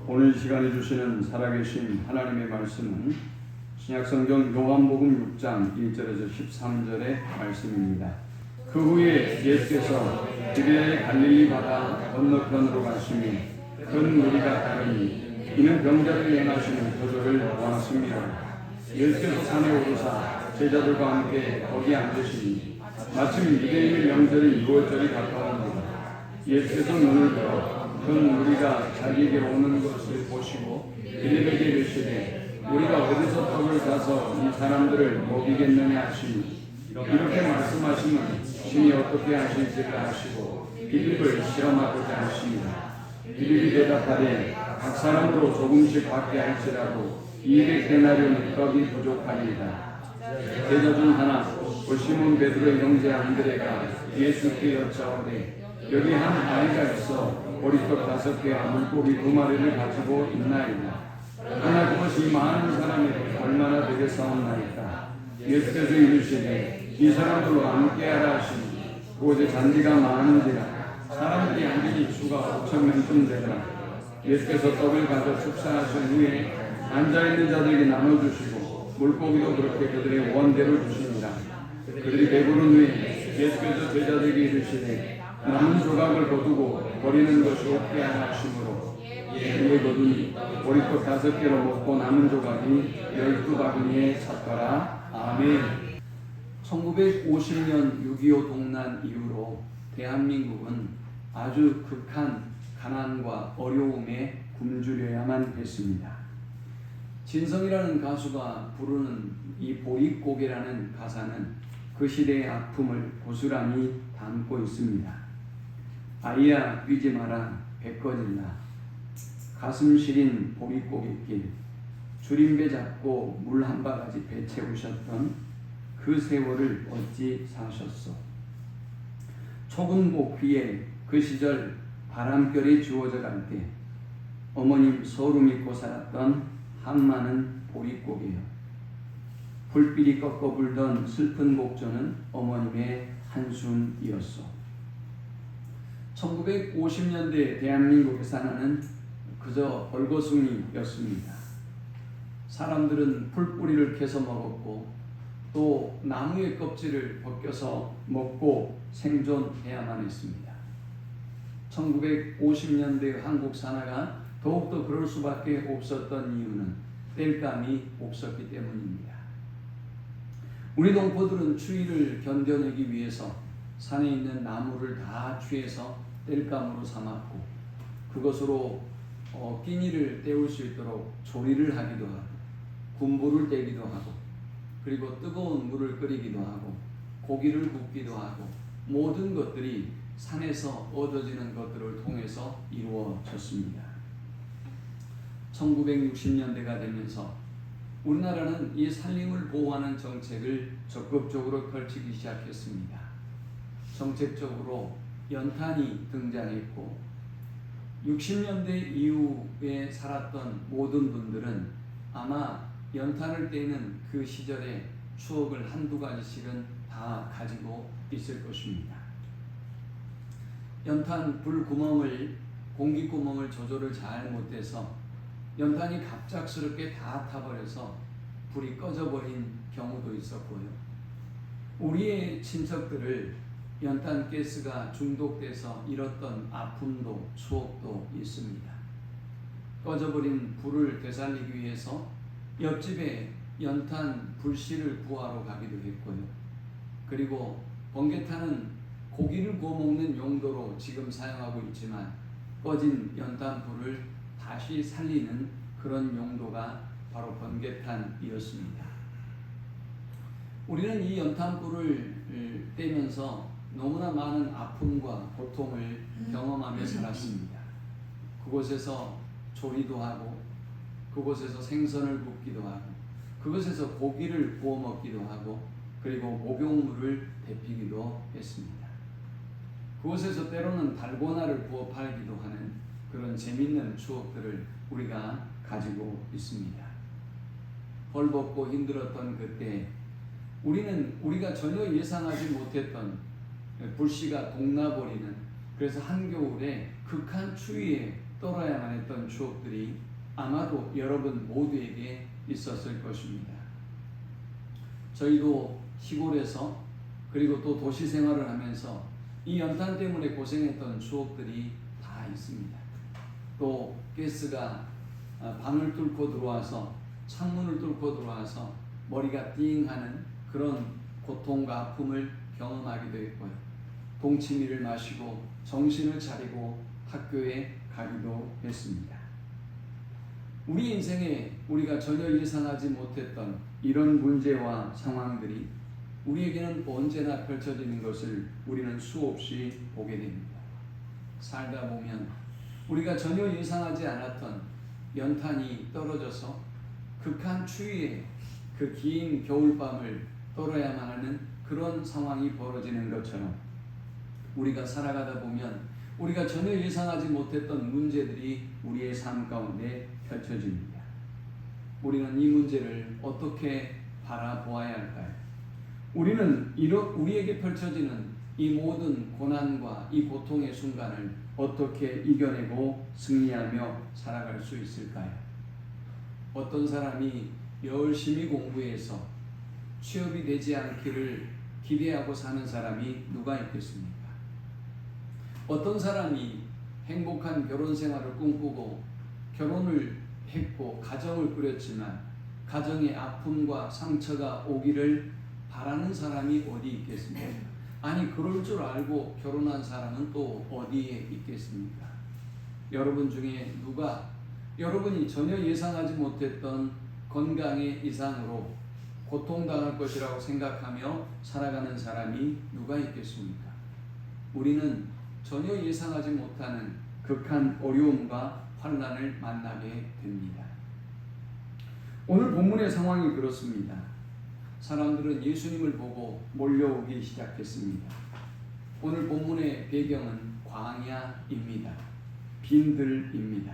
오늘 시간에 주시는 살아계신 하나님의 말씀은 신약성경 요한복음 6장 1절에서 13절의 말씀입니다. 그 후에 예수께서 디베레 갈릴리 바다 건너편으로 가시며 큰 무리가 따르니 이는 병자를 행하시는 저주를 보았습니다. 예수께서 산에 오르사 제자들과 함께 거기 앉으시니 마침 유대인의 명절인 6월절이 가까웠습니다. 예수께서 눈을 들어 큰 무리가 자기에게로 오는 것을 보시고 빌립에게 이르시되 우리가 어디서 떡을 사서 이 사람들을 먹이겠느냐 하시니 이렇게 말씀하시면 신이 어떻게 하실지를 하시고 빌립을 시험하고자 하십니다. 빌립이 대답하되 각 사람으로 조금씩 받게 할지라도 200데나리온 떡이 부족하리이다. 제자 중 하나 시몬 베드로의 형제 안드레가 예수께 여짜오되 여기 한 아이가 있어 보리떡 5개와 물고기 2마리를 가지고 있나이다. 그러나 그것이 많은 사람에게 얼마나 되겠사옵나이까. 예수께서 이르시되 이 사람들로 함께하라 하시니 그곳에 잔디가 많은지라 사람들이 앉으니 수가 5,000명쯤 되더라. 예수께서 떡을 가져 축사하신 후에 앉아있는 자들에게 나눠주시고 물고기도 그렇게 그들의 원대로 주십니다. 그들이 배부른 후에 예수께서 제자들에게 이르시되 남은 조각을 거두고 버리는 것이 없게 하라 하시므로 이에 거두니 보리떡 5개로 먹고 남은 조각이 12바구니에 찼더라. 아멘. 1950년 6.25 동란 이후로 대한민국은 아주 극한 가난과 어려움에 굶주려야만 했습니다. 진성이라는 가수가 부르는 이 보릿고개라는 가사는 그 시대의 아픔을 고스란히 담고 있습니다. 아이야 뛰지 마라 배 꺼질라 가슴 시린 보릿고갯길 줄임배 잡고 물 한 바가지 배 채우셨던 그 세월을 어찌 사셨소. 초근복 귀에 그 시절 바람결이 주워져 갈 때 어머님 서루 믿고 살았던 한마는 보릿고개요. 불빛이 꺾어 불던 슬픈 곡조는 어머님의 한숨이었소. 1950년대 대한민국의 사나는 그저 벌거숭이였습니다. 사람들은 풀뿌리를 캐서 먹었고 또 나무의 껍질을 벗겨서 먹고 생존해야만 했습니다. 1950년대 한국 사나가 더욱더 그럴 수밖에 없었던 이유는 땔감이 없었기 때문입니다. 우리 농부들은 추위를 견뎌내기 위해서 산에 있는 나무를 다 취해서 땔감으로 삼았고 그것으로 끼니를 때울 수 있도록 조리를 하기도 하고 군부를 떼기도 하고 그리고 뜨거운 물을 끓이기도 하고 고기를 굽기도 하고 모든 것들이 산에서 얻어지는 것들을 통해서 이루어졌습니다. 1960년대가 되면서 우리나라는 이 산림을 보호하는 정책을 적극적으로 펼치기 시작했습니다. 정책적으로 연탄이 등장했고 60년대 이후에 살았던 모든 분들은 아마 연탄을 떼는 그 시절의 추억을 한두 가지씩은 다 가지고 있을 것입니다. 연탄 불 구멍을 공기 구멍을 조절을 잘 못해서 연탄이 갑작스럽게 다 타버려서 불이 꺼져버린 경우도 있었고요. 우리의 친척들을 연탄 가스가 중독돼서 잃었던 아픔도 추억도 있습니다. 꺼져버린 불을 되살리기 위해서 옆집에 연탄 불씨를 구하러 가기도 했고요. 그리고 번개탄은 고기를 구워 먹는 용도로 지금 사용하고 있지만 꺼진 연탄 불을 다시 살리는 그런 용도가 바로 번개탄이었습니다. 우리는 이 연탄불을 떼면서 너무나 많은 아픔과 고통을 경험하며 살았습니다. 그곳에서 조리도 하고 그곳에서 생선을 굽기도 하고 그곳에서 고기를 구워 먹기도 하고 그리고 목욕물을 데피기도 했습니다. 그곳에서 때로는 달고나를 구워 팔기도 하는 그런 재밌는 추억들을 우리가 가지고 있습니다. 벌벗고 힘들었던 그때 우리가 전혀 예상하지 못했던 불씨가 동나버리는 그래서 한겨울에 극한 추위에 떨어야만 했던 추억들이 아마도 여러분 모두에게 있었을 것입니다. 저희도 시골에서 그리고 또 도시 생활을 하면서 이 연탄 때문에 고생했던 추억들이 다 있습니다. 또 가스가 방을 뚫고 들어와서 창문을 뚫고 들어와서 머리가 띵하는 그런 고통과 아픔을 경험하기도 했고요. 동치미를 마시고 정신을 차리고 학교에 가기도 했습니다. 우리 인생에 우리가 전혀 예상하지 못했던 이런 문제와 상황들이 우리에게는 언제나 펼쳐지는 것을 우리는 수없이 보게 됩니다. 살다 보면 우리가 전혀 예상하지 않았던 연탄이 떨어져서 극한 추위에 그 긴 겨울밤을 떨어야만 하는 그런 상황이 벌어지는 것처럼 우리가 살아가다 보면 우리가 전혀 예상하지 못했던 문제들이 우리의 삶 가운데 펼쳐집니다. 우리는 이 문제를 어떻게 바라보아야 할까요? 우리는 우리에게 펼쳐지는 이 모든 고난과 이 고통의 순간을 어떻게 이겨내고 승리하며 살아갈 수 있을까요? 어떤 사람이 열심히 공부해서 취업이 되지 않기를 기대하고 사는 사람이 누가 있겠습니까? 어떤 사람이 행복한 결혼 생활을 꿈꾸고 결혼을 했고 가정을 꾸렸지만 가정에 아픔과 상처가 오기를 바라는 사람이 어디 있겠습니까? 아니 그럴 줄 알고 결혼한 사람은 또 어디에 있겠습니까? 여러분 중에 누가 여러분이 전혀 예상하지 못했던 건강의 이상으로 고통당할 것이라고 생각하며 살아가는 사람이 누가 있겠습니까? 우리는 전혀 예상하지 못하는 극한 어려움과 환난을 만나게 됩니다. 오늘 본문의 상황이 그렇습니다. 사람들은 예수님을 보고 몰려오기 시작했습니다. 오늘 본문의 배경은 광야입니다. 빈들입니다.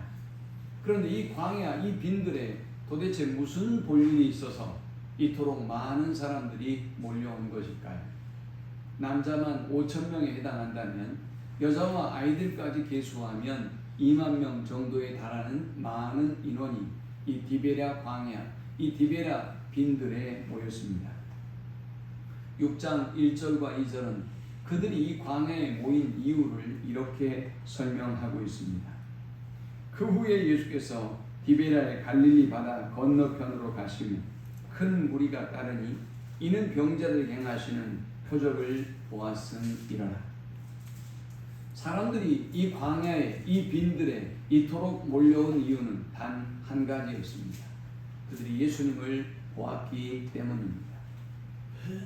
그런데 이 광야, 이 빈들에 도대체 무슨 볼일이 있어서 이토록 많은 사람들이 몰려온 것일까요? 남자만 5,000명에 해당한다면 여자와 아이들까지 계수하면 2만 명 정도에 달하는 많은 인원이 이 디베랴 광야, 이 디베랴 빈들에 모였습니다. 6장 1절과 2절은 그들이 이 광야에 모인 이유를 이렇게 설명하고 있습니다. 그 후에 예수께서 디베랴의 갈릴리 바다 건너편으로 가시며 큰 무리가 따르니 이는 병자들에게 행하시는 표적을 보았음이러라. 사람들이 이 광야에 이 빈들에 이토록 몰려온 이유는 단 한 가지였습니다. 그들이 예수님을 보았기 때문입니다.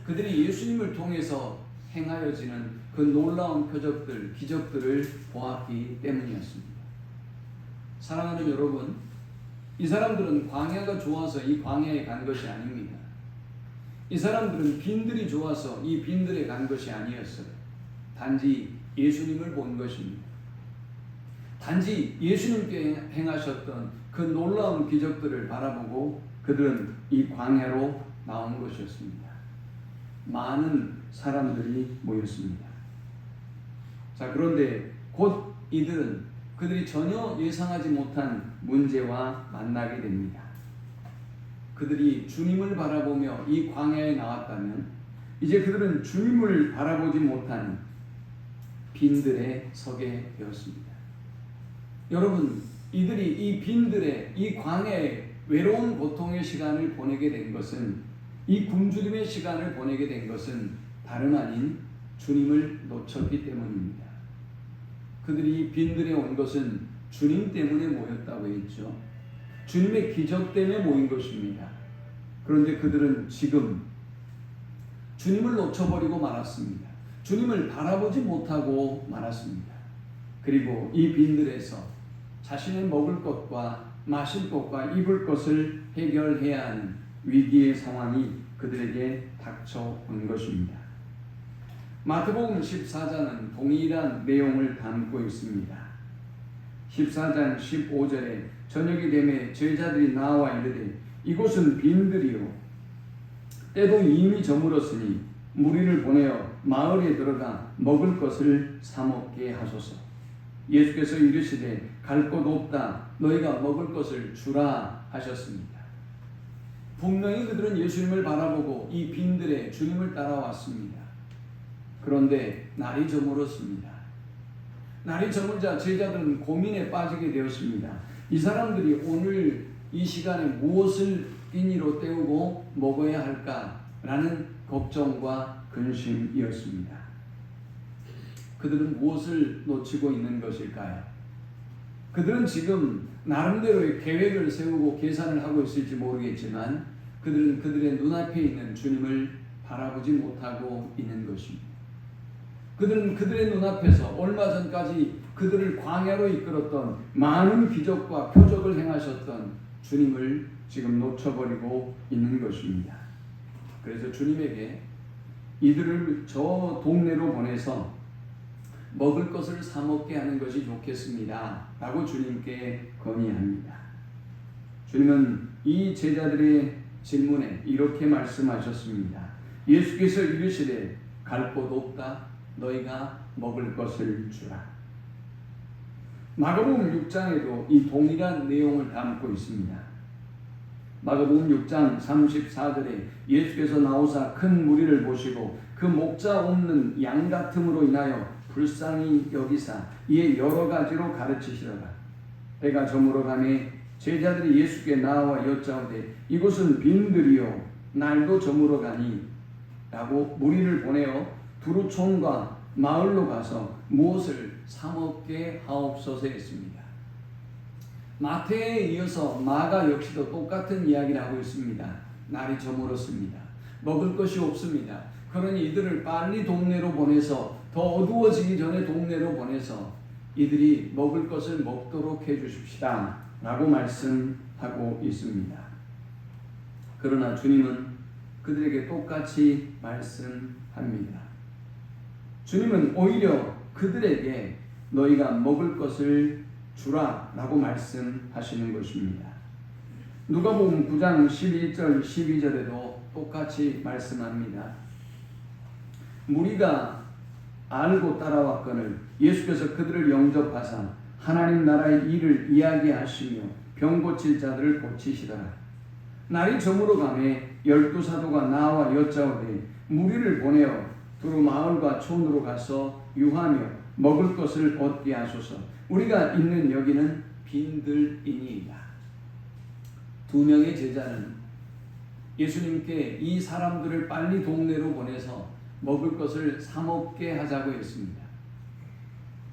그들이 예수님을 통해서 행하여지는 그 놀라운 표적들, 기적들을 보았기 때문이었습니다. 사랑하는 여러분, 이 사람들은 광야가 좋아서 이 광야에 간 것이 아닙니다. 이 사람들은 빈들이 좋아서 이 빈들에 간 것이 아니었어요. 단지 예수님을 본 것입니다. 단지 예수님께 행하셨던 그 놀라운 기적들을 바라보고 그들은 이 광야로 나온 것이었습니다. 많은 사람들이 모였습니다. 자, 그런데 곧 이들은 그들이 전혀 예상하지 못한 문제와 만나게 됩니다. 그들이 주님을 바라보며 이 광야에 나왔다면 이제 그들은 주님을 바라보지 못하는 빈들에 서게 되었습니다. 여러분, 이들이 이 빈들에 이 광야에 외로운 고통의 시간을 보내게 된 것은 이 굶주림의 시간을 보내게 된 것은 다름 아닌 주님을 놓쳤기 때문입니다. 그들이 이 빈들에 온 것은 주님 때문에 모였다고 했죠. 주님의 기적 때문에 모인 것입니다. 그런데 그들은 지금 주님을 놓쳐버리고 말았습니다. 주님을 바라보지 못하고 말았습니다. 그리고 이 빈들에서 자신의 먹을 것과 마실 것과 입을 것을 해결해야 하는 위기의 상황이 그들에게 닥쳐온 것입니다. 마태복음 14장은 동일한 내용을 담고 있습니다. 14장 15절에 저녁이 되매 제자들이 나와 이르되 이곳은 빈들이요 때도 이미 저물었으니 무리를 보내어 마을에 들어가 먹을 것을 사 먹게 하소서. 예수께서 이르시되 갈 곳 없다. 너희가 먹을 것을 주라 하셨습니다. 분명히 그들은 예수님을 바라보고 이 빈들에 주님을 따라왔습니다. 그런데 날이 저물었습니다. 날이 저물자 제자들은 고민에 빠지게 되었습니다. 이 사람들이 오늘 이 시간에 무엇을 끼니로 때우고 먹어야 할까라는 걱정과 근심이었습니다. 그들은 무엇을 놓치고 있는 것일까요? 그들은 지금 나름대로의 계획을 세우고 계산을 하고 있을지 모르겠지만 그들은 그들의 눈앞에 있는 주님을 바라보지 못하고 있는 것입니다. 그들은 그들의 눈앞에서 얼마 전까지 그들을 광야로 이끌었던 많은 기적과 표적을 행하셨던 주님을 지금 놓쳐버리고 있는 것입니다. 그래서 주님에게 이들을 저 동네로 보내서 먹을 것을 사 먹게 하는 것이 좋겠습니다 라고 주님께 건의합니다. 주님은 이 제자들의 질문에 이렇게 말씀하셨습니다. 예수께서 이르시되 갈 곳 없다. 너희가 먹을 것을 주라. 마가복음 6장에도 이 동일한 내용을 담고 있습니다. 마가복음 6장 34절에 예수께서 나오사 큰 무리를 보시고 그 목자 없는 양 같음으로 인하여 불쌍히 여기사 이에 여러 가지로 가르치시더라. 해가 저물어가매 제자들이 예수께 나와 여짜오되 이곳은 빈들이요 날도 저물어가니 라고 무리를 보내어 두루촌과 마을로 가서 무엇을 사 먹게 하옵소서 했습니다. 마태에 이어서 마가 역시도 똑같은 이야기를 하고 있습니다. 날이 저물었습니다. 먹을 것이 없습니다. 그러니 이들을 빨리 동네로 보내서 더 어두워지기 전에 동네로 보내서 이들이 먹을 것을 먹도록 해주십시다 라고 말씀하고 있습니다. 그러나 주님은 그들에게 똑같이 말씀합니다. 주님은 오히려 그들에게 너희가 먹을 것을 주라 라고 말씀하시는 것입니다. 누가복음 9장 11절 12절에도 똑같이 말씀합니다. 무리가 알고 따라왔거늘 예수께서 그들을 영접하사 하나님 나라의 일을 이야기하시며 병 고칠 자들을 고치시더라. 날이 저물어가매 12사도가 나와 여짜오되 무리를 보내어 두루 마을과 촌으로 가서 유하며 먹을 것을 얻게 하소서. 우리가 있는 여기는 빈들이니이다. 두 명의 제자는 예수님께 이 사람들을 빨리 동네로 보내서 먹을 것을 사 먹게 하자고 했습니다.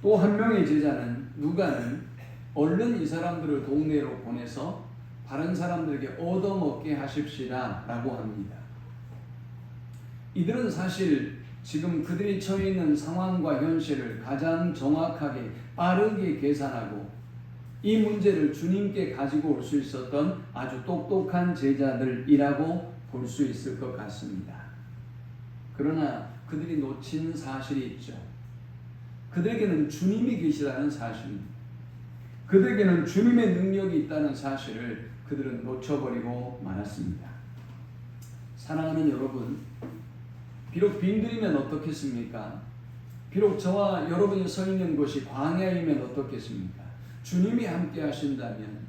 또 한 명의 제자는 누가는 얼른 이 사람들을 동네로 보내서 다른 사람들에게 얻어먹게 하십시다 라고 합니다. 이들은 사실 지금 그들이 처해 있는 상황과 현실을 가장 정확하게 빠르게 계산하고 이 문제를 주님께 가지고 올 수 있었던 아주 똑똑한 제자들이라고 볼 수 있을 것 같습니다. 그러나 그들이 놓친 사실이 있죠. 그들에게는 주님이 계시다는 사실입니다. 그들에게는 주님의 능력이 있다는 사실을 그들은 놓쳐버리고 말았습니다. 사랑하는 여러분, 비록 빈들이면 어떻겠습니까? 비록 저와 여러분이 서 있는 곳이 광야이면 어떻겠습니까? 주님이 함께 하신다면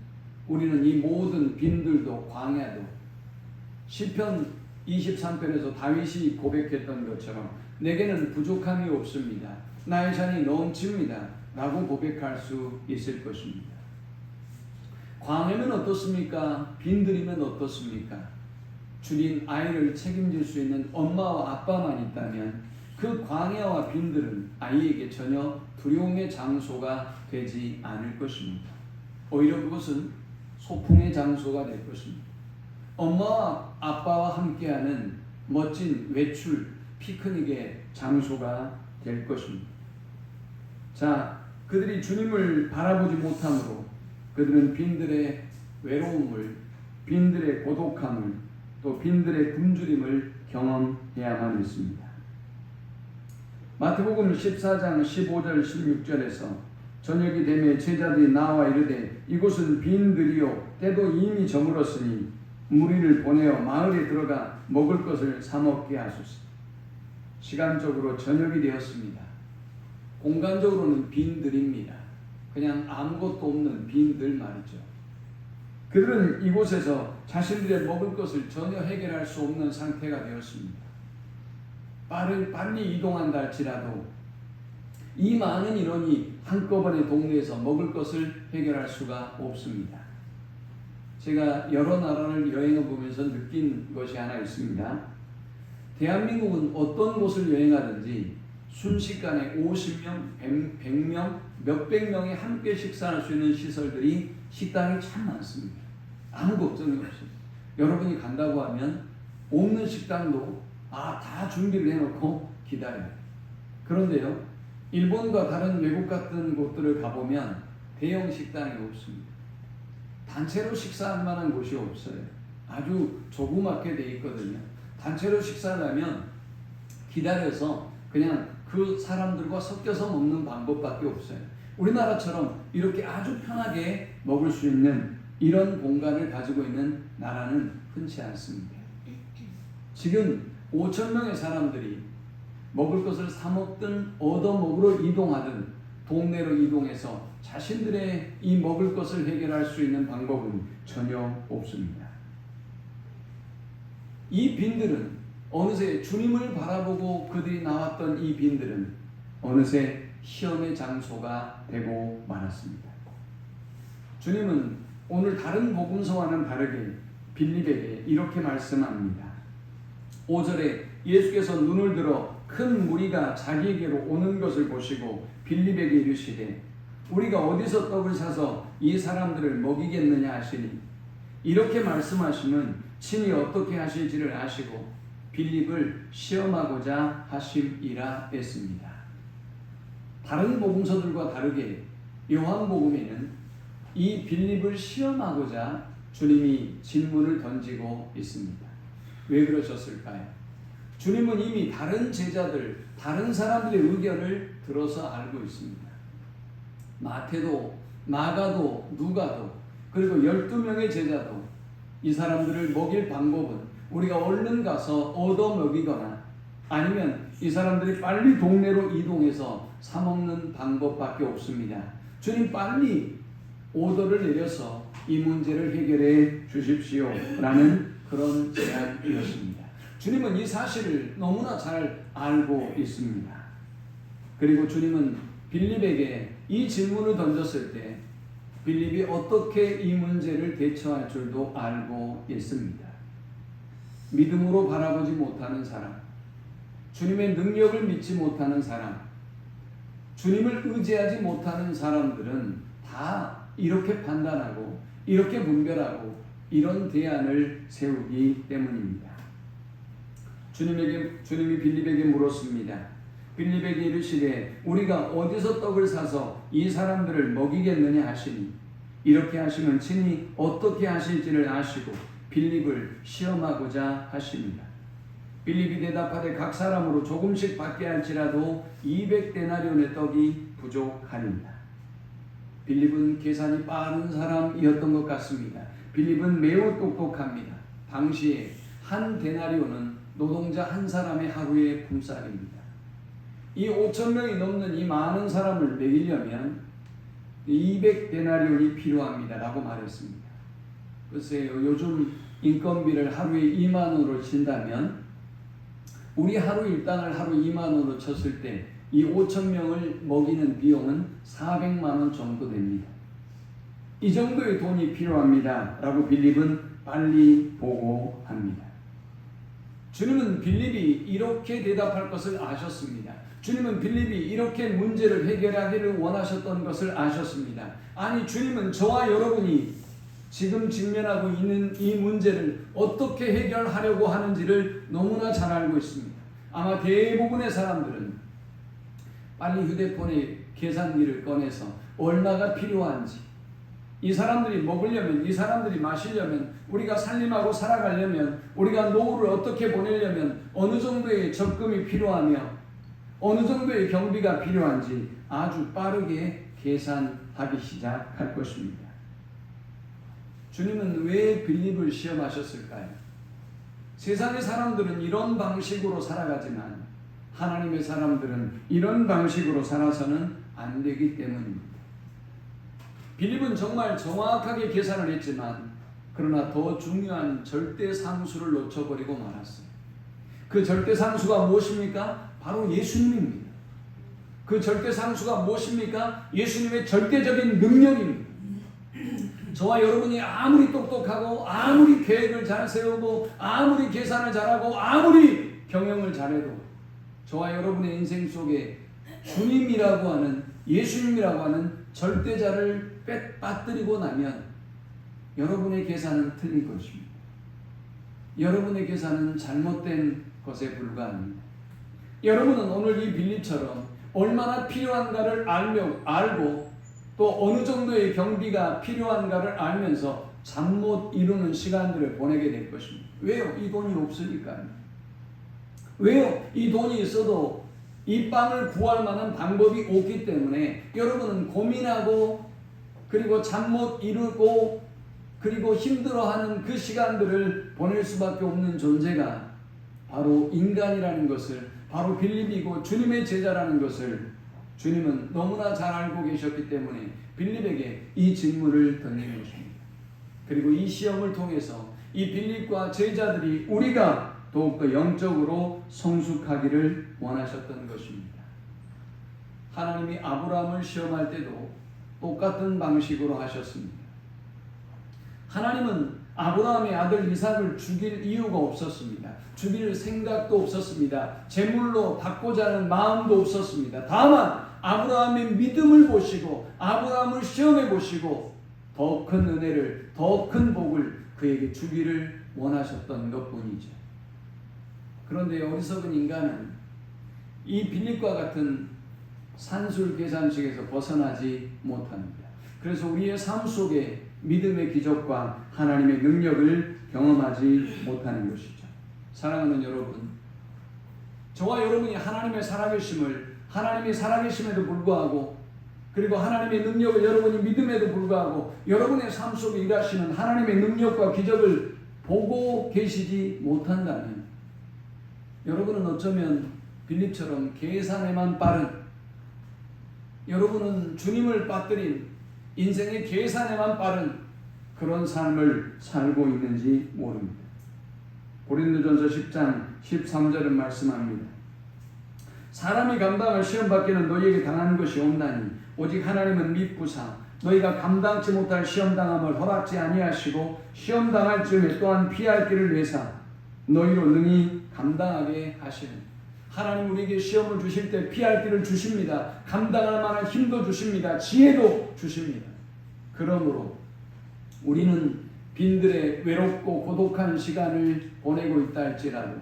우리는 이 모든 빈들도 광야도 시편 23편에서 다윗이 고백했던 것처럼 내게는 부족함이 없습니다. 나의 잔이 넘칩니다. 라고 고백할 수 있을 것입니다. 광야면 어떻습니까? 빈들이면 어떻습니까? 주님 아이를 책임질 수 있는 엄마와 아빠만 있다면 그 광야와 빈들은 아이에게 전혀 두려움의 장소가 되지 않을 것입니다. 오히려 그것은 소풍의 장소가 될 것입니다. 엄마와 아빠와 함께하는 멋진 외출, 피크닉의 장소가 될 것입니다. 자, 그들이 주님을 바라보지 못함으로 그들은 빈들의 외로움을, 빈들의 고독함을, 또 빈들의 굶주림을 경험해야만 했습니다. 마태복음 14장 15절 16절에서 저녁이 되매 제자들이 나와 이르되 이곳은 빈들이요 때도 이미 저물었으니 무리를 보내어 마을에 들어가 먹을 것을 사 먹게 하소서. 시간적으로 저녁이 되었습니다. 공간적으로는 빈들입니다. 그냥 아무것도 없는 빈들 말이죠. 그들은 이곳에서 자신들의 먹을 것을 전혀 해결할 수 없는 상태가 되었습니다. 빨리 이동한다 할지라도 이 많은 인원이 한꺼번에 동네에서 먹을 것을 해결할 수가 없습니다. 제가 여러 나라를 여행해 보면서 느낀 것이 하나 있습니다. 대한민국은 어떤 곳을 여행하든지 순식간에 50명, 100명, 몇백 명이 함께 식사할 수 있는 시설들이 식당이 참 많습니다. 아무 걱정이 없어요. 여러분이 간다고 하면 없는 식당도 다 준비를 해놓고 기다려요. 그런데요, 일본과 다른 외국 같은 곳들을 가보면 대형 식당이 없습니다. 단체로 식사할 만한 곳이 없어요. 아주 조그맣게 돼 있거든요. 단체로 식사를 하면 기다려서 그냥 그 사람들과 섞여서 먹는 방법밖에 없어요. 우리나라처럼 이렇게 아주 편하게 먹을 수 있는 이런 공간을 가지고 있는 나라는 흔치 않습니다. 지금 5,000명의 사람들이 먹을 것을 사 먹든 얻어 먹으러 이동하든 동네로 이동해서 자신들의 이 먹을 것을 해결할 수 있는 방법은 전혀 없습니다. 이 빈들은 어느새 주님을 바라보고 그들이 나왔던 이 빈들은 어느새 시험의 장소가 되고 말았습니다. 주님은 오늘 다른 복음서와는 다르게 빌립에게 이렇게 말씀합니다. 5절에 예수께서 눈을 들어 큰 무리가 자기에게로 오는 것을 보시고 빌립에게 이르시되 우리가 어디서 떡을 사서 이 사람들을 먹이겠느냐 하시니 이렇게 말씀하시면 친히 어떻게 하실지를 아시고 빌립을 시험하고자 하심이라 했습니다. 다른 복음서들과 다르게 요한복음에는 이 빌립을 시험하고자 주님이 질문을 던지고 있습니다. 왜 그러셨을까요? 주님은 이미 다른 제자들, 다른 사람들의 의견을 들어서 알고 있습니다. 마태도, 마가도, 누가도, 그리고 12명의 제자도 이 사람들을 먹일 방법은 우리가 얼른 가서 얻어 먹이거나 아니면 이 사람들이 빨리 동네로 이동해서 사 먹는 방법밖에 없습니다. 주님 빨리 오더를 내려서 이 문제를 해결해 주십시오 라는 그런 제안이었습니다. 주님은 이 사실을 너무나 잘 알고 있습니다. 그리고 주님은 빌립에게 이 질문을 던졌을 때 빌립이 어떻게 이 문제를 대처할 줄도 알고 있습니다. 믿음으로 바라보지 못하는 사람, 주님의 능력을 믿지 못하는 사람, 주님을 의지하지 못하는 사람들은 다 이렇게 판단하고 이렇게 분별하고 이런 대안을 세우기 때문입니다. 주님이 빌립에게 물었습니다. 빌립에게 이르시되 우리가 어디서 떡을 사서 이 사람들을 먹이겠느냐 하시니 이렇게 하시면 친히 어떻게 하실지를 아시고 빌립을 시험하고자 하십니다. 빌립이 대답하되 각 사람으로 조금씩 받게 할지라도 200데나리온의 떡이 부족하니라. 빌립은 계산이 빠른 사람이었던 것 같습니다. 빌립은 매우 똑똑합니다. 당시에 한 데나리온은 노동자 한 사람의 하루의 품삯입니다. 이 5,000명이 넘는 이 많은 사람을 먹이려면 200데나리온이 필요합니다 라고 말했습니다. 글쎄요, 요즘 인건비를 하루에 2만 원으로 친다면 우리 하루 일당을 하루 2만 원으로 쳤을 때 이 5,000명을 먹이는 비용은 400만 원 정도 됩니다. 이 정도의 돈이 필요합니다 라고 빌립은 빨리 보고합니다. 주님은 빌립이 이렇게 대답할 것을 아셨습니다. 주님은 빌립이 이렇게 문제를 해결하기를 원하셨던 것을 아셨습니다. 아니, 주님은 저와 여러분이 지금 직면하고 있는 이 문제를 어떻게 해결하려고 하는지를 너무나 잘 알고 있습니다. 아마 대부분의 사람들은 빨리 휴대폰에 계산기를 꺼내서 얼마가 필요한지, 이 사람들이 먹으려면, 이 사람들이 마시려면, 우리가 살림하고 살아가려면, 우리가 노후를 어떻게 보내려면 어느 정도의 적금이 필요하며 어느 정도의 경비가 필요한지 아주 빠르게 계산하기 시작할 것입니다. 주님은 왜 빌립을 시험하셨을까요? 세상의 사람들은 이런 방식으로 살아가지만 하나님의 사람들은 이런 방식으로 살아서는 안 되기 때문입니다. 빌립은 정말 정확하게 계산을 했지만 그러나 더 중요한 절대 상수를 놓쳐버리고 말았어요. 그 절대 상수가 무엇입니까? 바로 예수님입니다. 그 절대 상수가 무엇입니까? 예수님의 절대적인 능력입니다. 저와 여러분이 아무리 똑똑하고 아무리 계획을 잘 세우고 아무리 계산을 잘하고 아무리 경영을 잘해도 저와 여러분의 인생 속에 주님이라고 하는 예수님이라고 하는 절대자를 빠뜨리고 나면 여러분의 계산은 틀린 것입니다. 여러분의 계산은 잘못된 것에 불과합니다. 여러분은 오늘 이 빌립처럼 얼마나 필요한가를 알고 또 어느 정도의 경비가 필요한가를 알면서 잠 못 이루는 시간들을 보내게 될 것입니다. 왜요? 이 돈이 없으니까요. 왜요? 이 돈이 있어도 이 빵을 구할 만한 방법이 없기 때문에 여러분은 고민하고 그리고 잠 못 이루고 그리고 힘들어하는 그 시간들을 보낼 수밖에 없는 존재가 바로 인간이라는 것을, 바로 빌립이고 주님의 제자라는 것을 주님은 너무나 잘 알고 계셨기 때문에 빌립에게 이 직무를 던진 것입니다. 그리고 이 시험을 통해서 이 빌립과 제자들이 우리가 더욱더 영적으로 성숙하기를 원하셨던 것입니다. 하나님이 아브라함을 시험할 때도 똑같은 방식으로 하셨습니다. 하나님은 아브라함의 아들 이삭을 죽일 이유가 없었습니다. 죽일 생각도 없었습니다. 제물로 받고자 하는 마음도 없었습니다. 다만 아브라함의 믿음을 보시고 아브라함을 시험해 보시고 더 큰 은혜를, 더 큰 복을 그에게 주기를 원하셨던 것뿐이죠. 그런데 어리석은 인간은 이 빌립과 같은 산술 계산식에서 벗어나지 못합니다. 그래서 우리의 삶 속에 믿음의 기적과 하나님의 능력을 경험하지 못하는 것이죠. 사랑하는 여러분, 저와 여러분이 하나님의 살아계심을, 하나님이 살아계심에도 불구하고 그리고 하나님의 능력을 여러분이 믿음에도 불구하고 여러분의 삶 속에 일하시는 하나님의 능력과 기적을 보고 계시지 못한다면 여러분은 어쩌면 빌립처럼 계산에만 빠른, 여러분은 주님을 빠뜨린 인생의 계산에만 빠른 그런 삶을 살고 있는지 모릅니다. 고린도전서 10장 13절은 말씀합니다. 사람이 감당할 시험 받기는 너희에게 당하는 것이 없나니 오직 하나님은 미쁘사 너희가 감당치 못할 시험 당함을 허락지 아니하시고 시험 당할 즈음에 또한 피할 길을 내사 너희로 능히 감당하게 하시는. 하나님 우리에게 시험을 주실 때 피할 길을 주십니다. 감당할 만한 힘도 주십니다. 지혜도 주십니다. 그러므로 우리는 빈들에 외롭고 고독한 시간을 보내고 있다 할지라도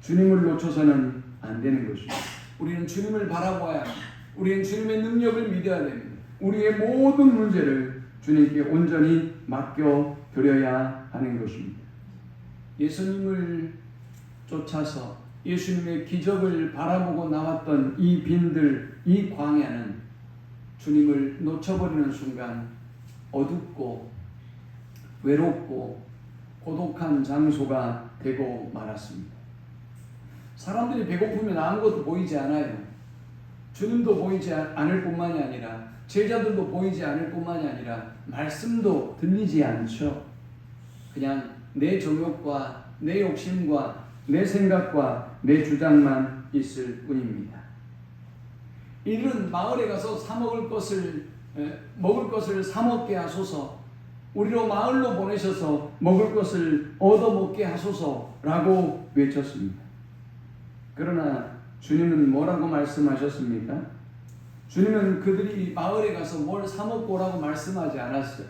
주님을 놓쳐서는 안 되는 것입니다. 우리는 주님을 바라보아야 합니다. 우리는 주님의 능력을 믿어야 됩니다. 우리의 모든 문제를 주님께 온전히 맡겨드려야 하는 것입니다. 예수님을 쫓아서 예수님의 기적을 바라보고 나왔던 이 빈들, 이 광야는 주님을 놓쳐버리는 순간 어둡고 외롭고 고독한 장소가 되고 말았습니다. 사람들이 배고프면 아무것도 보이지 않아요. 주님도 보이지 않을 뿐만이 아니라 제자들도 보이지 않을 뿐만이 아니라 말씀도 들리지 않죠. 그냥 내 정욕과 내 욕심과 내 생각과 내 주장만 있을 뿐입니다. 이들은 마을에 가서 먹을 것을 사 먹게 하소서, 우리로 마을로 보내셔서 먹을 것을 얻어 먹게 하소서라고 외쳤습니다. 그러나 주님은 뭐라고 말씀하셨습니까? 주님은 그들이 마을에 가서 뭘 사 먹고 오라고 말씀하지 않았어요.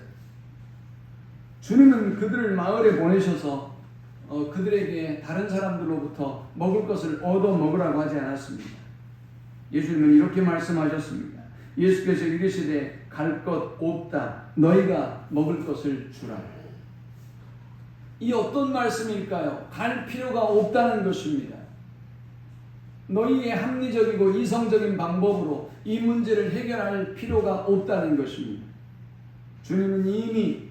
주님은 그들을 마을에 보내셔서 그들에게 다른 사람들로부터 먹을 것을 얻어 먹으라고 하지 않았습니다. 예수님은 이렇게 말씀하셨습니다. 예수께서 이르시되 갈 것 없다. 너희가 먹을 것을 주라. 이 어떤 말씀일까요? 갈 필요가 없다는 것입니다. 너희의 합리적이고 이성적인 방법으로 이 문제를 해결할 필요가 없다는 것입니다. 주님은 이미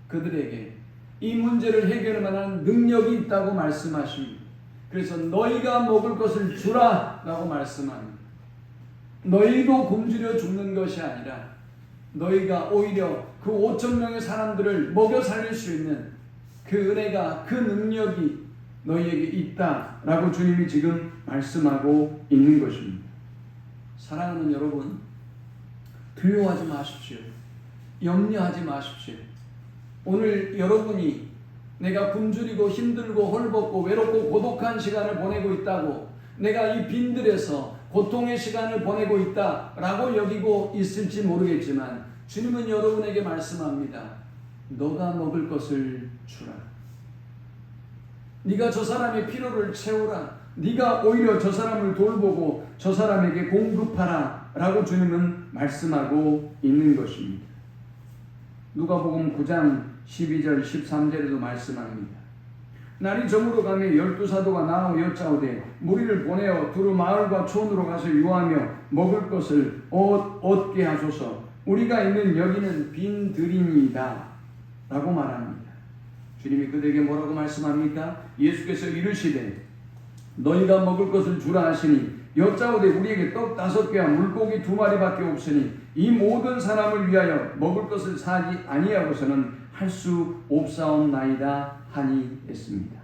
그들에게 이 문제를 해결할 만한 능력이 있다고 말씀하십니다. 그래서 너희가 먹을 것을 주라 라고 말씀합니다. 너희도 굶주려 죽는 것이 아니라 너희가 오히려 그 5천 명의 사람들을 먹여 살릴 수 있는 그 은혜가, 그 능력이 너희에게 있다라고 주님이 지금 말씀하고 있는 것입니다. 사랑하는 여러분, 두려워하지 마십시오. 염려하지 마십시오. 오늘 여러분이 내가 굶주리고 힘들고 헐벗고 외롭고 고독한 시간을 보내고 있다고, 내가 이 빈들에서 고통의 시간을 보내고 있다라고 여기고 있을지 모르겠지만 주님은 여러분에게 말씀합니다. 너가 먹을 것을 주라. 네가 저 사람의 필요를 채우라. 네가 오히려 저 사람을 돌보고 저 사람에게 공급하라 라고 주님은 말씀하고 있는 것입니다. 누가복음 9장 12절 13절에도 말씀합니다. 날이 저물어 가며 12사도가 나와 여짜오되 무리를 보내어 두루 마을과 촌으로 가서 유하며 먹을 것을 얻게 하소서. 우리가 있는 여기는 빈 들이니이다 라고 말합니다. 주님이 그들에게 뭐라고 말씀합니까? 예수께서 이르시되 너희가 먹을 것을 주라 하시니 여짜오되 우리에게 떡 5개와 물고기 2마리밖에 없으니 이 모든 사람을 위하여 먹을 것을 사지 아니하고서는 할 수 없사옵나이다 하니 했습니다.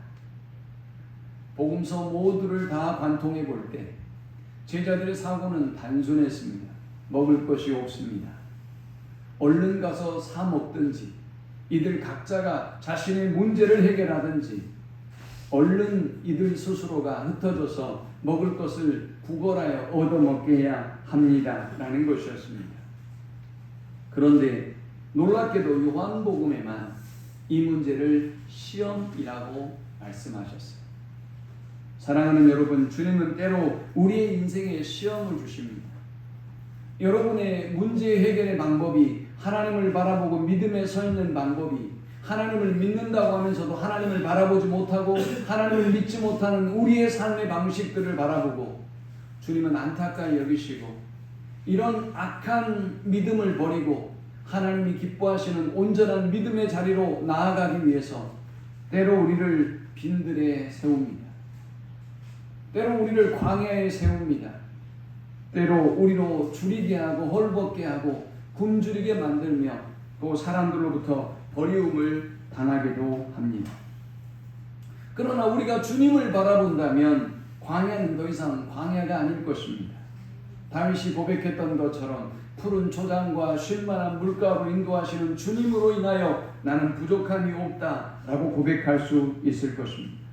복음서 모두를 다 관통해 볼 때 제자들의 사고는 단순했습니다. 먹을 것이 없습니다. 얼른 가서 사 먹든지 이들 각자가 자신의 문제를 해결하든지 얼른 이들 스스로가 흩어져서 먹을 것을 구걸하여 얻어먹게 해야 합니다 라는 것이었습니다. 그런데 놀랍게도 요한복음에만 이 문제를 시험이라고 말씀하셨어요. 사랑하는 여러분, 주님은 때로 우리의 인생에 시험을 주십니다. 여러분의 문제 해결의 방법이 하나님을 바라보고 믿음에 서 있는 방법이 하나님을 믿는다고 하면서도 하나님을 바라보지 못하고 하나님을 믿지 못하는 우리의 삶의 방식들을 바라보고 주님은 안타까이 여기시고 이런 악한 믿음을 버리고 하나님이 기뻐하시는 온전한 믿음의 자리로 나아가기 위해서 때로 우리를 빈들에 세웁니다. 때로 우리를 광야에 세웁니다. 때로 우리로 줄이게 하고 헐벗게 하고 굶주리게 만들며 또 사람들로부터 버리움을 당하기도 합니다. 그러나 우리가 주님을 바라본다면 광야는 더 이상 광야가 아닐 것입니다. 다윗이 고백했던 것처럼 푸른 초장과 쉴만한 물가로 인도하시는 주님으로 인하여 나는 부족함이 없다라고 고백할 수 있을 것입니다.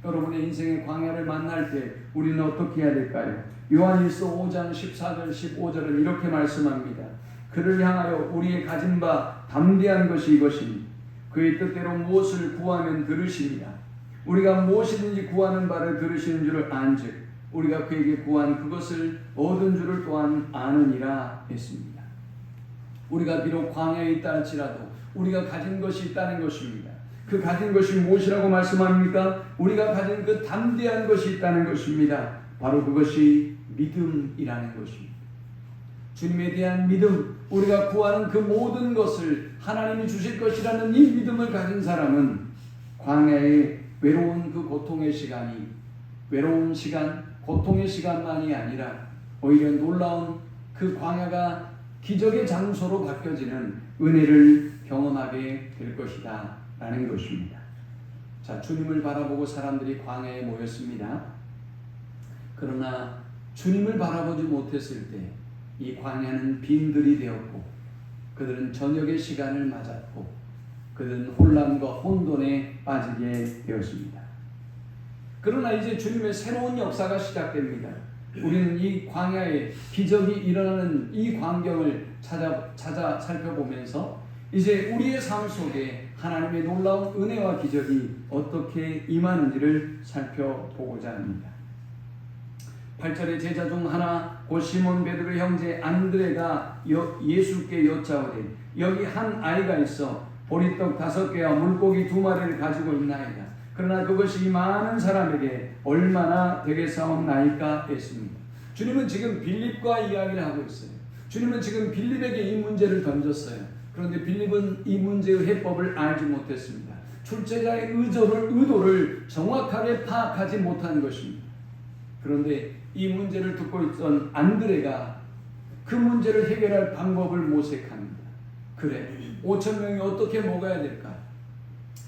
여러분의 인생의 광야를 만날 때 우리는 어떻게 해야 될까요? 요한일서 5장 14절 15절은 이렇게 말씀합니다. 그를 향하여 우리의 가진 바 담대한 것이 이것이니 그의 뜻대로 무엇을 구하면 들으시리라. 우리가 무엇이든지 구하는 바를 들으시는 줄을 안즉 우리가 그에게 구한 그것을 얻은 줄을 또한 아느니라 했습니다. 우리가 비록 광야에 있다 할지라도 우리가 가진 것이 있다는 것입니다. 그 가진 것이 무엇이라고 말씀합니까? 우리가 가진 그 담대한 것이 있다는 것입니다. 바로 그것이 믿음이라는 것입니다. 주님에 대한 믿음, 우리가 구하는 그 모든 것을 하나님이 주실 것이라는 이 믿음을 가진 사람은 광야의 외로운 그 고통의 시간이 외로운 시간, 고통의 시간만이 아니라 오히려 놀라운 그 광야가 기적의 장소로 바뀌어지는 은혜를 경험하게 될 것이다 라는 것입니다. 자, 주님을 바라보고 사람들이 광야에 모였습니다. 그러나 주님을 바라보지 못했을 때 이 광야는 빈들이 되었고 그들은 저녁의 시간을 맞았고 그들은 혼란과 혼돈에 빠지게 되었습니다. 그러나 이제 주님의 새로운 역사가 시작됩니다. 우리는 이 광야에 기적이 일어나는 이 광경을 찾아 살펴보면서 이제 우리의 삶 속에 하나님의 놀라운 은혜와 기적이 어떻게 임하는지를 살펴보고자 합니다. 8절의 제자 중 하나 곧 시몬 베드로의 형제 안드레가 예수께 여짜오되 여기 한 아이가 있어 보리떡 5개와 물고기 2마리를 가지고 있나이다. 그러나 그것이 이 많은 사람에게 얼마나 되겠사옵나이까 했습니다. 주님은 지금 빌립과 이야기를 하고 있어요. 주님은 지금 빌립에게 이 문제를 던졌어요. 그런데 빌립은 이 문제의 해법을 알지 못했습니다. 출제자의 의도를 정확하게 파악하지 못한 것입니다. 그런데 이 문제를 듣고 있던 안드레가 그 문제를 해결할 방법을 모색합니다. 그래, 5,000명이 어떻게 먹어야 될까?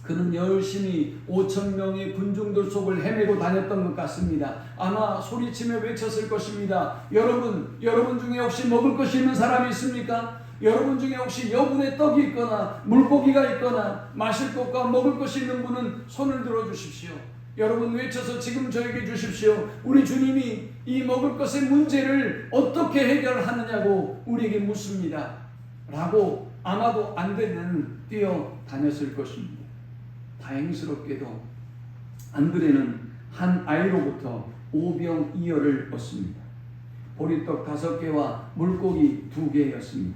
그는 열심히 5,000명의 군중들 속을 헤매고 다녔던 것 같습니다. 아마 소리치며 외쳤을 것입니다. 여러분 중에 혹시 먹을 것이 있는 사람이 있습니까? 여러분 중에 혹시 여분의 떡이 있거나 물고기가 있거나 마실 것과 먹을 것이 있는 분은 손을 들어 주십시오. 여러분 외쳐서 지금 저에게 주십시오. 우리 주님이 이 먹을 것의 문제를 어떻게 해결하느냐고 우리에게 묻습니다. 라고 아마도 안 되면 뛰어다녔을 것입니다. 다행스럽게도 안드레는 한 아이로부터 오병이어를 얻습니다. 보리떡 5개와 물고기 2개였습니다.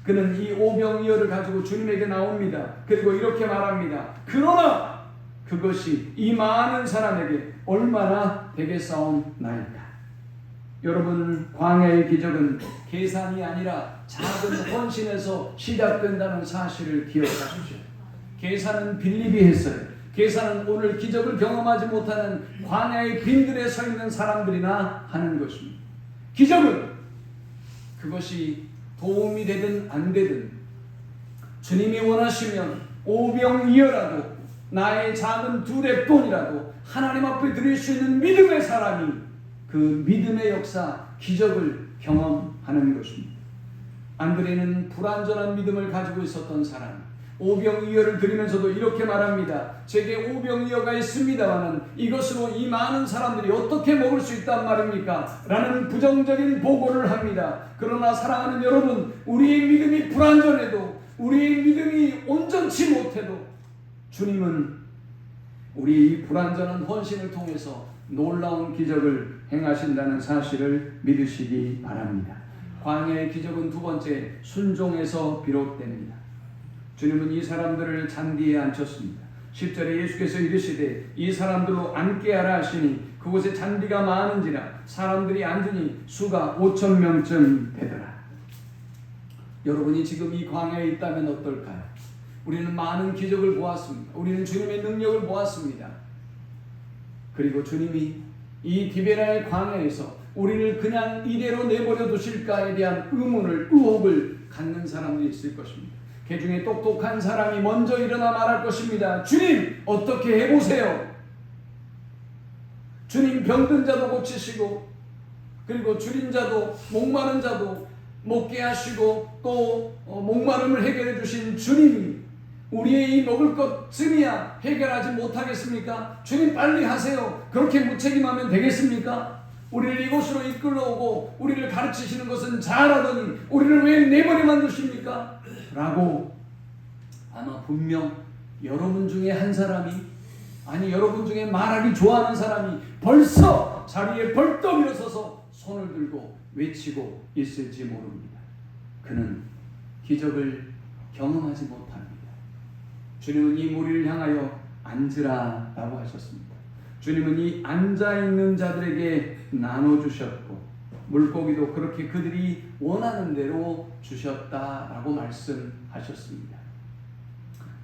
그는 이 오병이어를 가지고 주님에게 나옵니다. 그리고 이렇게 말합니다. 그러나 그것이 이 많은 사람에게 얼마나 되겠사옵나이까. 여러분, 광야의 기적은 계산이 아니라 작은 헌신에서 시작된다는 사실을 기억하십시오. 계산은 빌립이 했어요. 계산은 오늘 기적을 경험하지 못하는 광야의 빈들에 서 있는 사람들이나 하는 것입니다. 기적은 그것이 도움이 되든 안 되든 주님이 원하시면 오병이어라도 나의 작은 2랩돈이라도 하나님 앞에 드릴 수 있는 믿음의 사람이 그 믿음의 역사, 기적을 경험하는 것입니다. 안드레는 불완전한 믿음을 가지고 있었던 사람, 오병이어를 드리면서도 이렇게 말합니다. 제게 오병이어가 있습니다마는 이것으로 이 많은 사람들이 어떻게 먹을 수 있단 말입니까? 라는 부정적인 보고를 합니다. 그러나 사랑하는 여러분, 우리의 믿음이 불완전해도, 우리의 믿음이 온전치 못해도 주님은 우리의 이 불완전한 헌신을 통해서 놀라운 기적을 행하신다는 사실을 믿으시기 바랍니다. 광야의 기적은 2번째, 순종에서 비롯됩니다. 주님은 이 사람들을 잔디에 앉혔습니다. 10절에 예수께서 이르시되 이 사람들로 앉게 하라 하시니 그곳에 잔디가 많은지라 사람들이 앉으니 수가 5,000명쯤 되더라. 여러분이 지금 이 광야에 있다면 어떨까요? 우리는 많은 기적을 보았습니다. 우리는 주님의 능력을 보았습니다. 그리고 주님이 이 디베라의 광야에서 우리를 그냥 이대로 내버려 두실까에 대한 의혹을 갖는 사람들이 있을 것입니다. 그 중에 똑똑한 사람이 먼저 일어나 말할 것입니다. 주님, 어떻게 해보세요. 주님, 병든 자도 고치시고, 그리고 줄인 자도, 목마른 자도 먹게 하시고, 또 목마름을 해결해 주신 주님이 우리의 이 먹을 것쯤이야 해결하지 못하겠습니까? 주님, 빨리 하세요. 그렇게 무책임하면 되겠습니까? 우리를 이곳으로 이끌어오고 우리를 가르치시는 것은 잘하더니 우리를 왜 내버려만 두십니까? 라고 아마 분명 여러분 중에 한 사람이, 아니 여러분 중에 말하기 좋아하는 사람이 벌써 자리에 벌떡 일어서서 손을 들고 외치고 있을지 모릅니다. 그는 기적을 경험하지 못합니다. 주님은 이 무리를 향하여 앉으라 라고 하셨습니다. 주님은 이 앉아있는 자들에게 나눠주셨고 물고기도 그렇게 그들이 원하는 대로 주셨다라고 말씀하셨습니다.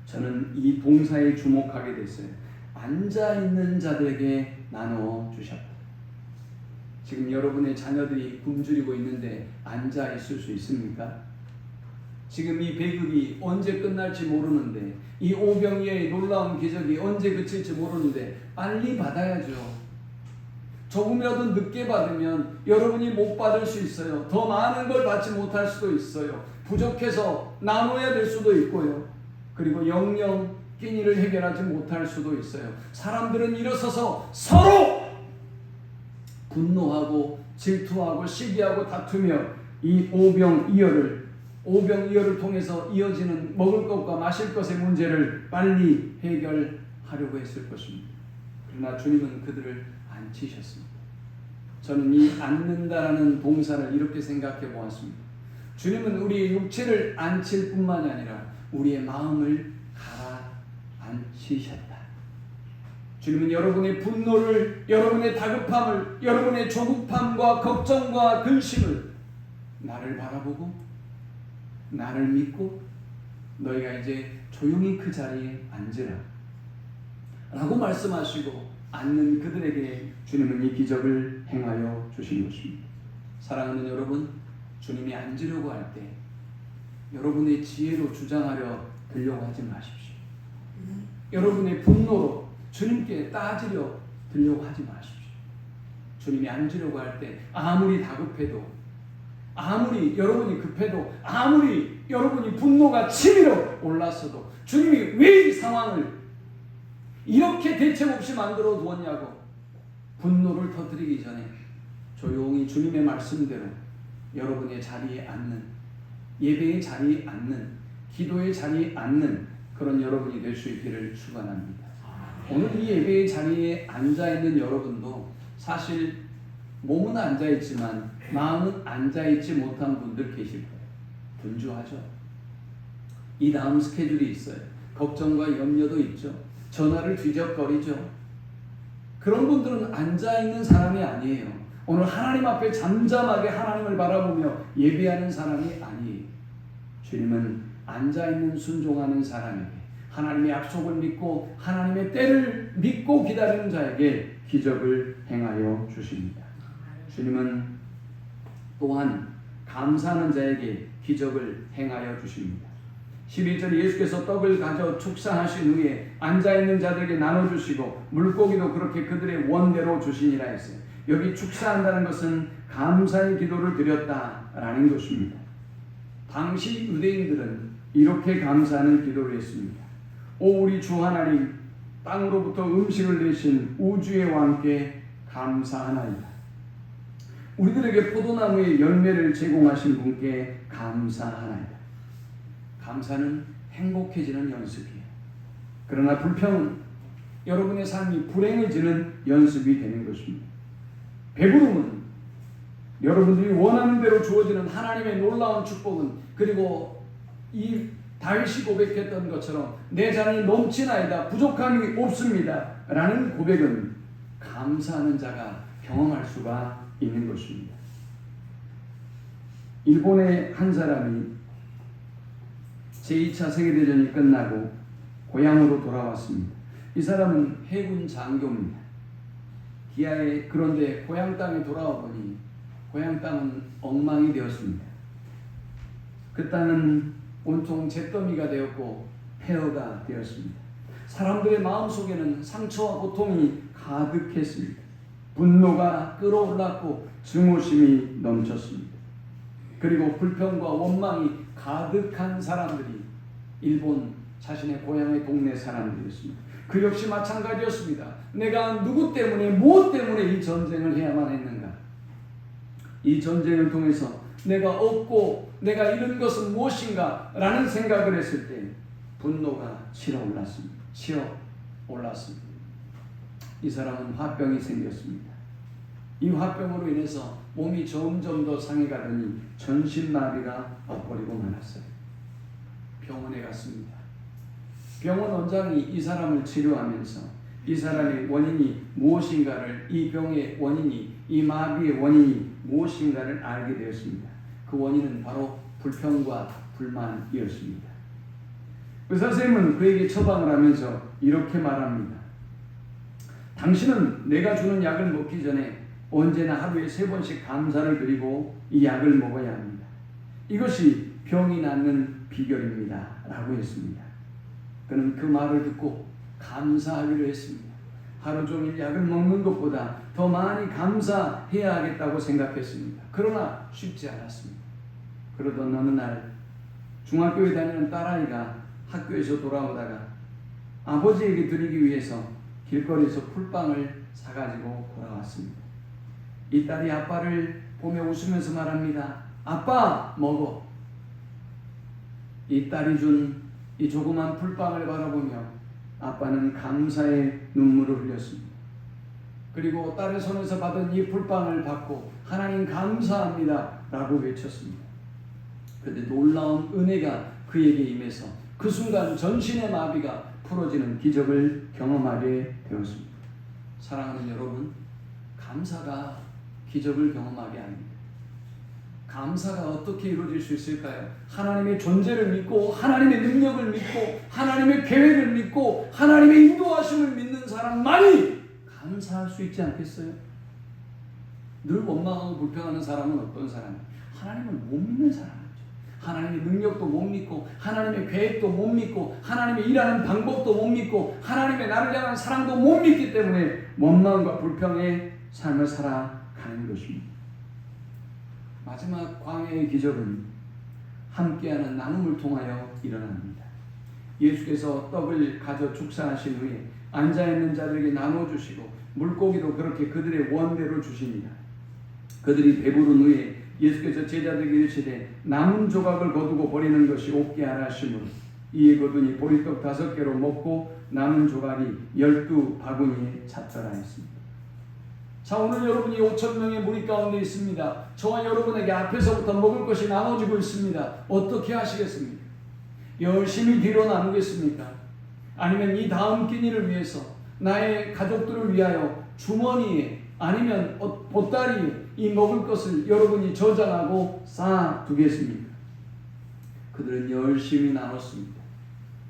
저는 이 동사에 주목하게 됐어요. 앉아있는 자들에게 나눠주셨다. 지금 여러분의 자녀들이 굶주리고 있는데 앉아있을 수 있습니까? 지금 이 배급이 언제 끝날지 모르는데, 이 오병이어의 놀라운 기적이 언제 그칠지 모르는데 빨리 받아야죠. 조금이라도 늦게 받으면 여러분이 못 받을 수 있어요. 더 많은 걸 받지 못할 수도 있어요. 부족해서 나눠야 될 수도 있고요. 그리고 영영 끼니를 해결하지 못할 수도 있어요. 사람들은 일어서서 서로 분노하고 질투하고 시기하고 다투며 이 오병이어를 통해서 이어지는 먹을 것과 마실 것의 문제를 빨리 해결하려고 했을 것입니다. 그러나 주님은 그들을 앉히셨습니다. 저는 이 앉는다라는 동사를 이렇게 생각해 보았습니다. 주님은 우리의 육체를 앉힐 뿐만이 아니라 우리의 마음을 가라앉히셨다. 주님은 여러분의 분노를, 여러분의 다급함을, 여러분의 조급함과 걱정과 근심을 나를 바라보고 나를 믿고 너희가 이제 조용히 그 자리에 앉으라 라고 말씀하시고 앉는 그들에게 주님은 이 기적을 행하여 주신 것입니다. 사랑하는 여러분, 주님이 앉으려고 할 때 여러분의 지혜로 주장하려 들려고 하지 마십시오. 여러분의 분노로 주님께 따지려 들려고 하지 마십시오. 주님이 앉으려고 할 때 아무리 다급해도, 아무리 여러분이 급해도, 아무리 여러분이 분노가 치밀어 올랐어도 주님이 왜 이 상황을 이렇게 대책 없이 만들어 두었냐고 분노를 터뜨리기 전에 조용히 주님의 말씀대로 여러분의 자리에 앉는, 예배의 자리에 앉는, 기도의 자리에 앉는 그런 여러분이 될 수 있기를 축원합니다. 오늘 이 예배의 자리에 앉아있는 여러분도 사실 몸은 앉아있지만 마음은 앉아있지 못한 분들 계실 거예요. 분주하죠. 이 다음 스케줄이 있어요. 걱정과 염려도 있죠. 전화를 뒤적거리죠. 그런 분들은 앉아있는 사람이 아니에요. 오늘 하나님 앞에 잠잠하게 하나님을 바라보며 예배하는 사람이 아니에요. 주님은 앉아있는 순종하는 사람에게, 하나님의 약속을 믿고 하나님의 때를 믿고 기다리는 자에게 기적을 행하여 주십니다. 주님은 또한 감사하는 자에게 기적을 행하여 주십니다. 11절에 예수께서 떡을 가져 축사하신 후에 앉아있는 자들에게 나눠주시고 물고기도 그렇게 그들의 원대로 주시니라 했어요. 여기 축사한다는 것은 감사의 기도를 드렸다라는 것입니다. 당시 유대인들은 이렇게 감사하는 기도를 했습니다. 오 우리 주 하나님, 땅으로부터 음식을 내신 우주의 왕께 감사하나이다. 우리들에게 포도나무의 열매를 제공하신 분께 감사하나이다. 감사는 행복해지는 연습이에요. 그러나 불평은 여러분의 삶이 불행해지는 연습이 되는 것입니다. 배부름은 여러분들이 원하는 대로 주어지는 하나님의 놀라운 축복은, 그리고 이 다윗이 고백했던 것처럼 내 잔이 넘치나이다, 부족함이 없습니다 라는 고백은 감사하는 자가 경험할 수가 있는 것입니다. 일본의 한 사람이 제2차 세계대전이 끝나고 고향으로 돌아왔습니다. 이 사람은 해군 장교입니다. 기아에, 그런데 고향 땅에 돌아와 보니 고향 땅은 엉망이 되었습니다. 그 땅은 온통 잿더미가 되었고 폐허가 되었습니다. 사람들의 마음속에는 상처와 고통이 가득했습니다. 분노가 끓어올랐고 증오심이 넘쳤습니다. 그리고 불평과 원망이 가득한 사람들이 일본 자신의 고향의 동네 사람들이었습니다. 그 역시 마찬가지였습니다. 내가 누구 때문에, 무엇 때문에 이 전쟁을 해야만 했는가? 이 전쟁을 통해서 내가 얻고 내가 잃은 것은 무엇인가? 라는 생각을 했을 때 분노가 치러 올랐습니다. 이 사람은 화병이 생겼습니다. 이 화병으로 인해서 몸이 점점 더 상해가더니 전신마비가 와버리고 말았어요. 병원에 갔습니다. 병원 원장이 이 사람을 치료하면서 이 사람의 원인이 무엇인가를, 이 병의 원인이, 이 마비의 원인이 무엇인가를 알게 되었습니다. 그 원인은 바로 불평과 불만이었습니다. 의사 선생님은 그에게 처방을 하면서 이렇게 말합니다. 당신은 내가 주는 약을 먹기 전에 언제나 하루에 3번씩 감사를 드리고 이 약을 먹어야 합니다. 이것이 병이 낫는 비결입니다 라고 했습니다. 그는 그 말을 듣고 감사하기로 했습니다. 하루 종일 약을 먹는 것보다 더 많이 감사해야 하겠다고 생각했습니다. 그러나 쉽지 않았습니다. 그러던 어느 날 중학교에 다니는 딸아이가 학교에서 돌아오다가 아버지에게 드리기 위해서 길거리에서 풀빵을 사가지고 돌아왔습니다. 이 딸이 아빠를 보며 웃으면서 말합니다. 아빠, 먹어. 이 딸이 준 이 조그만 풀빵을 바라보며 아빠는 감사의 눈물을 흘렸습니다. 그리고 딸의 손에서 받은 이 풀빵을 받고 하나님 감사합니다 라고 외쳤습니다. 그런데 놀라운 은혜가 그에게 임해서 그 순간 전신의 마비가 풀어지는 기적을 경험하게 되었습니다. 사랑하는 여러분, 감사가 기적을 경험하게 합니다. 감사가 어떻게 이루어질 수 있을까요? 하나님의 존재를 믿고 하나님의 능력을 믿고 하나님의 계획을 믿고 하나님의 인도하심을 믿는 사람만이 감사할 수 있지 않겠어요? 늘 원망하고 불평하는 사람은 어떤 사람이에요? 하나님을 못 믿는 사람이죠. 하나님의 능력도 못 믿고 하나님의 계획도 못 믿고 하나님의 일하는 방법도 못 믿고 하나님의 나를 향한 사랑도 못 믿기 때문에 원망과 불평의 삶을 살아가는 것입니다. 마지막 광야의 기적은 함께하는 나눔을 통하여 일어납니다. 예수께서 떡을 가져 축사하신 후에 앉아있는 자들에게 나눠주시고 물고기도 그렇게 그들의 원대로 주십니다. 그들이 배부른 후에 예수께서 제자들에게 이르시되 남은 조각을 거두고 버리는 것이 옥게 하라 하시므로 이에 거두니 보리떡 5개로 먹고 남은 조각이 12바구니에 찼더라 했습니다. 자, 오늘 여러분이 5,000명의 무리 가운데 있습니다. 저와 여러분에게 앞에서부터 먹을 것이 나눠지고 있습니다. 어떻게 하시겠습니까? 열심히 뒤로 나누겠습니까? 아니면 이 다음 끼니를 위해서 나의 가족들을 위하여 주머니에 아니면 보따리에 이 먹을 것을 여러분이 저장하고 쌓아두겠습니까? 그들은 열심히 나눴습니다.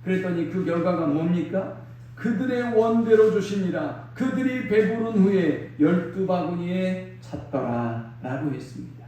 그랬더니 그 결과가 뭡니까? 그들의 원대로 주시니라. 그들이 배부른 후에 12바구니에 찼더라 라고 했습니다.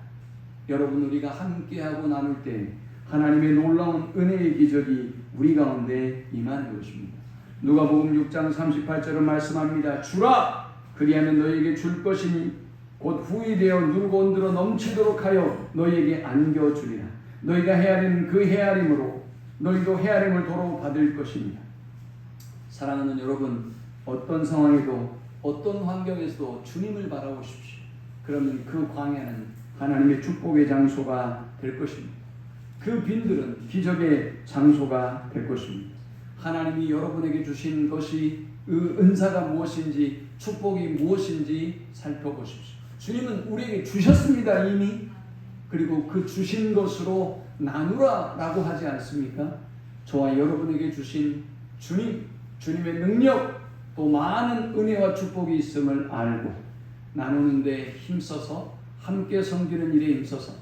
여러분, 우리가 함께하고 나눌 때 하나님의 놀라운 은혜의 기적이 우리 가운데 임하는 것입니다. 누가복음 6장 38절은 말씀합니다. 주라! 그리하면 너희에게 줄 것이니 곧 후이 되어 누르고 온들어 넘치도록 하여 너희에게 안겨주리라. 너희가 헤아리는 그 헤아림으로 너희도 헤아림을 도로 받을 것입니다. 사랑하는 여러분, 어떤 상황에도 어떤 환경에서도 주님을 바라보십시오. 그러면 그 광야는 하나님의 축복의 장소가 될 것입니다. 그 빈들은 기적의 장소가 될 것입니다. 하나님이 여러분에게 주신 것이 그 은사가 무엇인지 축복이 무엇인지 살펴보십시오. 주님은 우리에게 주셨습니다, 이미. 그리고 그 주신 것으로 나누라 라고 하지 않습니까? 저와 여러분에게 주신 주님의 능력, 또 많은 은혜와 축복이 있음을 알고 나누는 데 힘써서 함께 섬기는 일에 힘써서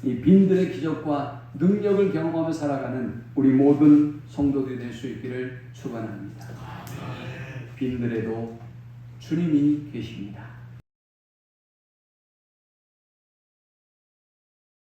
이 빈들의 기적과 능력을 경험하며 살아가는 우리 모든 성도들이 될 수 있기를 축원합니다. 빈들에도 주님이 계십니다.